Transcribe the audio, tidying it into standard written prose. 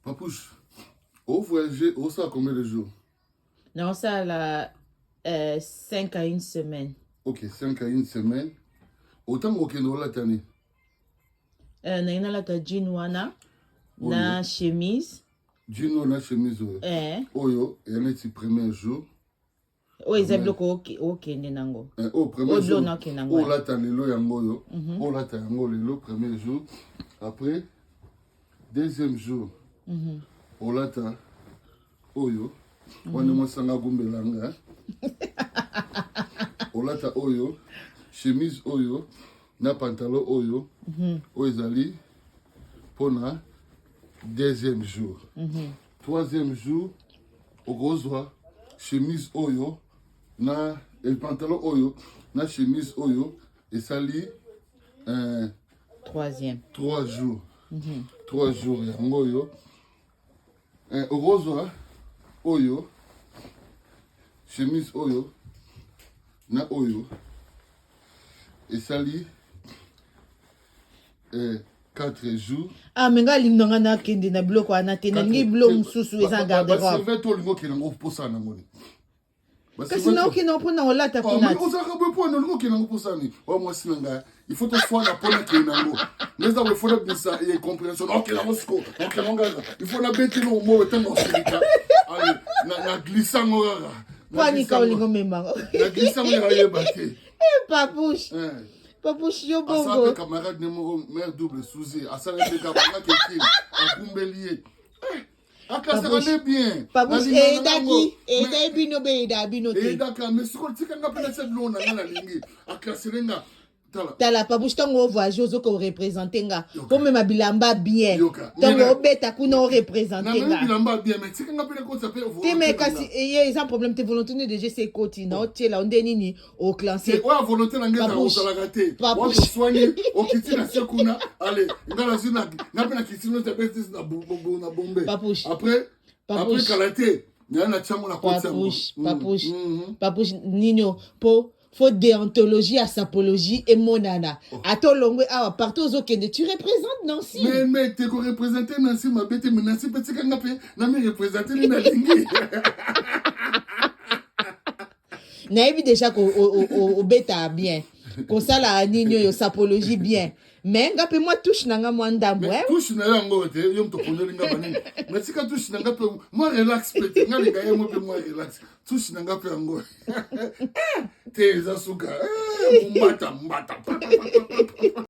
Papouche, au voyager, ça a combien de jours? Non, ça là 5 à 1 semaine. Ok, 5 à 1 semaine. Autant que nous la tani. Na la ta jean wana na chemise. Jean na chemise. Oyo, et on est le premier jour. Oh, ils aiment ok nango. Au premier jour. Oh la tani lo yango yo. Oh la tani yango le premier jour. Après, deuxième jour. Oh la tani. Oyo. On est monsanga gumbelanga. Olata oyo, chemise oyo, na pantalon oyo, oizali, pona deuxième jour. Troisième jour, ogozwa, chemise oyo, na pantalon oyo, na chemise oyo, et sali, troisième. 3 jours. 3 jours, yango oyo. Ogozwa, oyo, chemise oyo, na oyo et sali 4 jours. Ah menga linganga na kende na bloko ana tena ngi bloko mususu eza garde robe. Servet to lingo kelango posa na ngoni. Kasi na okina pona olata kuna. On ça ka bo na lingo kelango posa ni. O moi sinanga. Il faut te fois na pona kelango. Mais ça il faut la ça et compréhension. OK la mosco. OK mon gars. Il faut la bête no mo tango silika. Allez, na glissango ga. Kwani ka olingo membango. Na glissango ya yebate. Papouche. Papouche yo bongo. Asa camarade numéro mère double Suzy. Asa le gabanga keki. Akumbelier. Akasarane bien. Papouche edaki. Edai bino be eda bino te. Edaka mais siko tika ngapela cette lona ngala lingi. Akaserenga. Tala papouche tango voyage ozoko représenter nga. Po mema bilamba bien. Tango obeta kuna o représenter nga. Na bilamba bien mais tika ngapela ko sape volonté. Te mais kasi ils ont problème te volonté de GC côté na otie la ondeni ni au classé. Ouais volonté na ngeza o salagate. Wa soigner o kitina sekuna. Allez, ngala zina ngapela kitino te bêtise na bombe. Après kalaté. Nyana chango la côté. Papouche nino po faut déontologie à sapologie et monana. À ton longue, partout aux okende, tu représentes Nancy. Mais tu représentes Nancy, ma bête, mais Nancy, petit canapé, n'a pas représenté les Nalingi. Naïvi déjà qu'au bêta bien. Qu'on ça la nino yo sapologie bien. Mais ngapé moi touche nanga mwanda mwe. Touche nanga ngote, yom to kono linga banini. Mais si ka touche nanga pe moi relax petit, nga linga yemo pe moi relax. Touche nanga pe ngo. Te za suka. Mbata.